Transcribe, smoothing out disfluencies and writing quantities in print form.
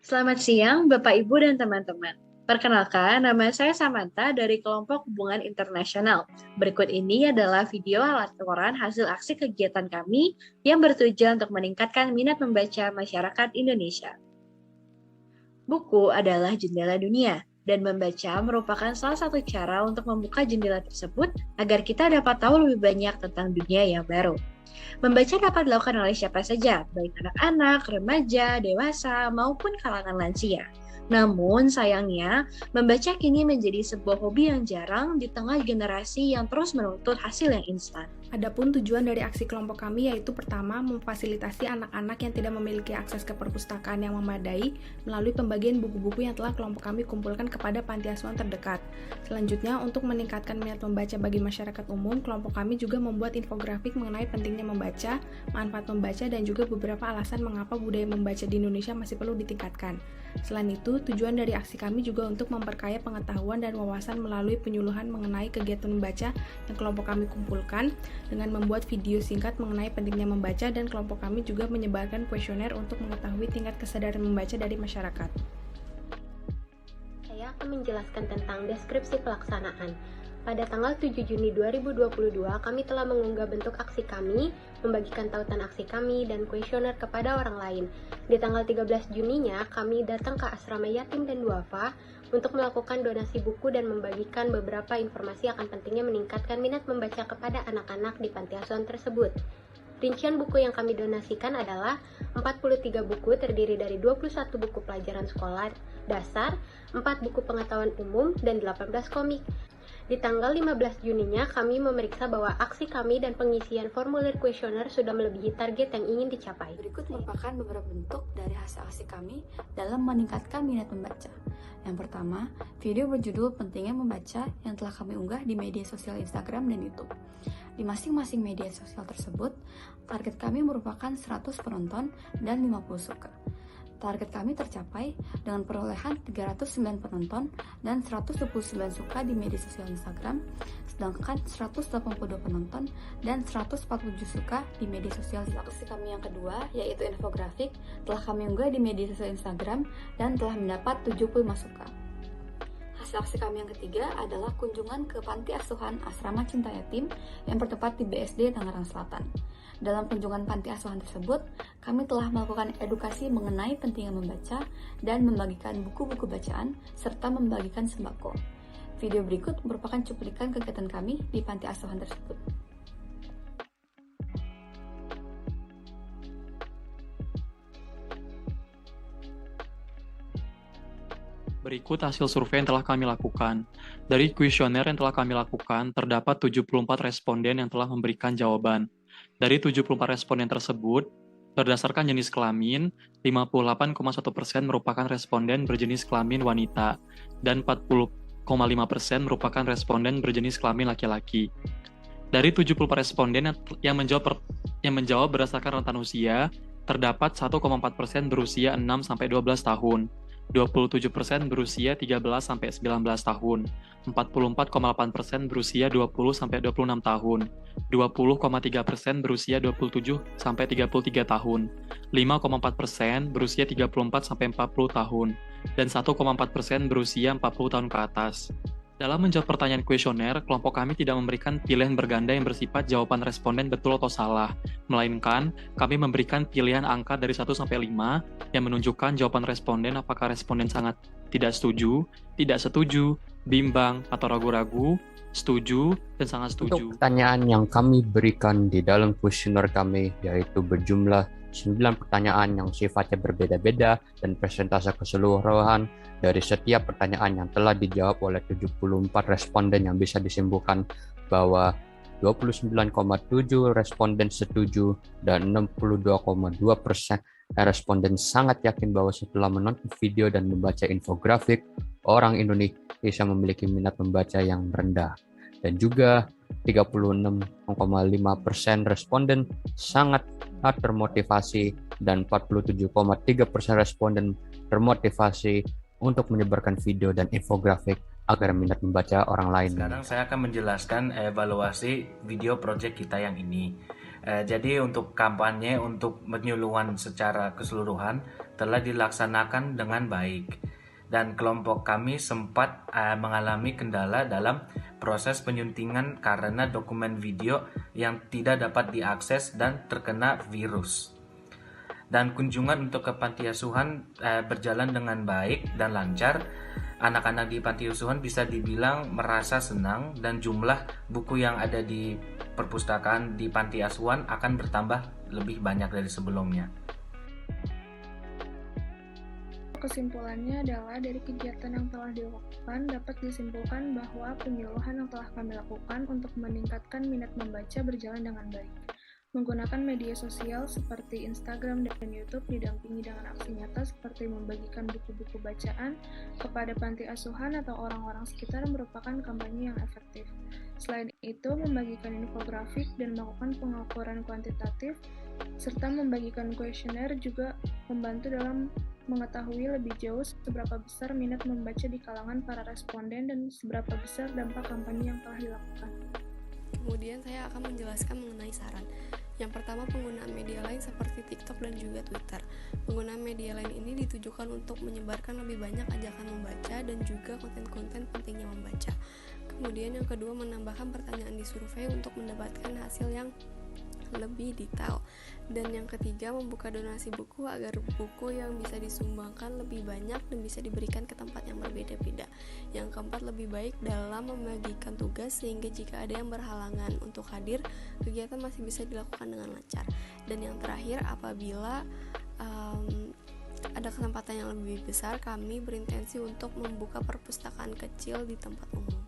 Selamat siang, Bapak, Ibu, dan teman-teman. Perkenalkan, nama saya Samantha dari kelompok hubungan internasional. Berikut ini adalah video laporan hasil aksi kegiatan kami yang bertujuan untuk meningkatkan minat membaca masyarakat Indonesia. Buku adalah jendela dunia, dan membaca merupakan salah satu cara untuk membuka jendela tersebut agar kita dapat tahu lebih banyak tentang dunia yang baru. Membaca dapat dilakukan oleh siapa saja, baik anak-anak, remaja, dewasa, maupun kalangan lansia. Namun, sayangnya, membaca kini menjadi sebuah hobi yang jarang di tengah generasi yang terus menuntut hasil yang instan. Adapun tujuan dari aksi kelompok kami yaitu pertama, memfasilitasi anak-anak yang tidak memiliki akses ke perpustakaan yang memadai melalui pembagian buku-buku yang telah kelompok kami kumpulkan kepada panti asuhan terdekat. Selanjutnya, untuk meningkatkan minat membaca bagi masyarakat umum, kelompok kami juga membuat infografik mengenai pentingnya membaca, manfaat membaca, dan juga beberapa alasan mengapa budaya membaca di Indonesia masih perlu ditingkatkan. Selain itu, tujuan dari aksi kami juga untuk memperkaya pengetahuan dan wawasan melalui penyuluhan mengenai kegiatan membaca yang kelompok kami kumpulkan dengan membuat video singkat mengenai pentingnya membaca, dan kelompok kami juga menyebarkan kuesioner untuk mengetahui tingkat kesadaran membaca dari masyarakat. Saya akan menjelaskan tentang deskripsi pelaksanaan. Pada tanggal 7 Juni 2022, kami telah mengunggah bentuk aksi kami, membagikan tautan aksi kami, dan kuesioner kepada orang lain. Di tanggal 13 Juninya, kami datang ke asrama yatim dan duafa untuk melakukan donasi buku dan membagikan beberapa informasi akan pentingnya meningkatkan minat membaca kepada anak-anak di panti asuhan tersebut. Rincian buku yang kami donasikan adalah 43 buku terdiri dari 21 buku pelajaran sekolah dasar, 4 buku pengetahuan umum, dan 18 komik. Di tanggal 15 Juninya, kami memeriksa bahwa aksi kami dan pengisian formulir kuesioner sudah melebihi target yang ingin dicapai. Berikut merupakan beberapa bentuk dari hasil aksi kami dalam meningkatkan minat membaca. Yang pertama, video berjudul Pentingnya Membaca yang telah kami unggah di media sosial Instagram dan YouTube. Di masing-masing media sosial tersebut, target kami merupakan 100 penonton dan 50 suka. Target kami tercapai dengan perolehan 309 penonton dan 129 suka di media sosial Instagram, sedangkan 182 penonton dan 147 suka di media sosial YouTube. Aksi kami yang kedua, yaitu infografik, telah kami unggah di media sosial Instagram dan telah mendapat 75 suka. Hasil aksi kami yang ketiga adalah kunjungan ke panti asuhan Asrama Cinta Yatim yang bertempat di BSD Tangerang Selatan. Dalam kunjungan panti asuhan tersebut, kami telah melakukan edukasi mengenai pentingnya membaca dan membagikan buku-buku bacaan, serta membagikan sembako. Video berikut merupakan cuplikan kegiatan kami di panti asuhan tersebut. Berikut hasil survei yang telah kami lakukan. Dari kuesioner yang telah kami lakukan, terdapat 74 responden yang telah memberikan jawaban. Dari 74 responden tersebut, berdasarkan jenis kelamin, 58,1% merupakan responden berjenis kelamin wanita, dan 40,5% merupakan responden berjenis kelamin laki-laki. Dari 74 responden yang menjawab berdasarkan rentan usia, terdapat 1,4% berusia 6-12 tahun, 27% berusia 13-19 tahun, 44,8% berusia 20-26 tahun, 20,3% berusia 27-33 tahun, 5,4% berusia 34-40 tahun, dan 1,4% berusia 40 tahun ke atas. Dalam menjawab pertanyaan kuesioner, kelompok kami tidak memberikan pilihan berganda yang bersifat jawaban responden betul atau salah, melainkan kami memberikan pilihan angka dari 1 sampai 5 yang menunjukkan jawaban responden apakah responden sangat tidak setuju, bimbang, atau ragu-ragu, setuju, dan sangat setuju. Untuk pertanyaan yang kami berikan di dalam kuesioner kami, yaitu berjumlah 9 pertanyaan yang sifatnya berbeda-beda dan persentase keseluruhan dari setiap pertanyaan yang telah dijawab oleh 74 responden, yang bisa disimpulkan bahwa 29,7 responden setuju dan 62,2% responden sangat yakin bahwa setelah menonton video dan membaca infografik, orang Indonesia memiliki minat membaca yang rendah. Dan juga 36,5% responden sangat termotivasi dan 47,3% responden termotivasi untuk menyebarkan video dan infografik agar minat membaca orang lain. Sekarang saya akan menjelaskan evaluasi video project kita yang ini. Jadi untuk kampanye untuk penyuluhan secara keseluruhan telah dilaksanakan dengan baik. Dan kelompok kami sempat mengalami kendala dalam proses penyuntingan karena dokumen video yang tidak dapat diakses dan terkena virus. Dan kunjungan untuk ke panti asuhan berjalan dengan baik dan lancar. Anak-anak di panti asuhan bisa dibilang merasa senang dan jumlah buku yang ada di perpustakaan di panti asuhan akan bertambah lebih banyak dari sebelumnya. Kesimpulannya adalah dari kegiatan yang telah dilakukan dapat disimpulkan bahwa penyuluhan yang telah kami lakukan untuk meningkatkan minat membaca berjalan dengan baik. Menggunakan media sosial seperti Instagram dan YouTube didampingi dengan aksi nyata seperti membagikan buku-buku bacaan kepada panti asuhan atau orang-orang sekitar merupakan kampanye yang efektif. Selain itu, membagikan infografik dan melakukan pengukuran kuantitatif serta membagikan kuesioner juga membantu dalam mengetahui lebih jauh seberapa besar minat membaca di kalangan para responden dan seberapa besar dampak kampanye yang telah dilakukan. Kemudian saya akan menjelaskan mengenai saran. Yang pertama, penggunaan media lain seperti TikTok dan juga Twitter. Penggunaan media lain ini ditujukan untuk menyebarkan lebih banyak ajakan membaca dan juga konten-konten pentingnya membaca. Kemudian yang kedua, menambahkan pertanyaan di survei untuk mendapatkan hasil yang lebih detail. Dan yang ketiga, membuka donasi buku agar buku yang bisa disumbangkan lebih banyak dan bisa diberikan ke tempat yang berbeda-beda. Yang keempat, lebih baik dalam membagikan tugas sehingga jika ada yang berhalangan untuk hadir, kegiatan masih bisa dilakukan dengan lancar. Dan yang terakhir, apabila ada kesempatan yang lebih besar, kami berintensi untuk membuka perpustakaan kecil di tempat umum.